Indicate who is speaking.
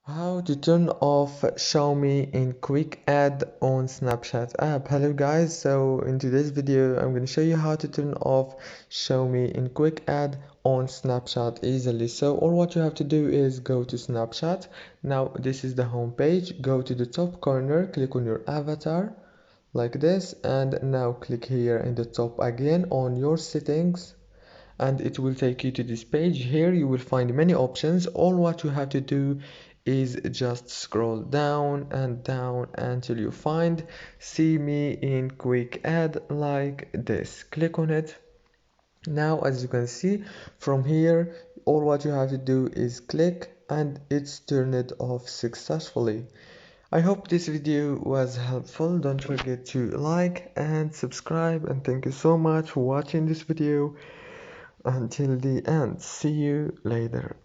Speaker 1: How to turn off Show Me in Quick Add on Snapchat app. Hello guys, so in today's video I'm going to show you how to turn off Show Me in Quick Add on Snapchat easily. So all what you have to do is go to Snapchat. Now this is the home page. Go to the top corner, click on your avatar like this, and now click here in the top again on your settings, and it will take you to this page. Here you will find many options. All what you have to do is just scroll down and down until you find See Me in Quick Add like this. Click on it. Now as you can see from here, all what you have to do is click and it's turned off successfully. I hope this video was helpful. Don't forget to like and subscribe, and thank you so much for watching this video until the end. See you later.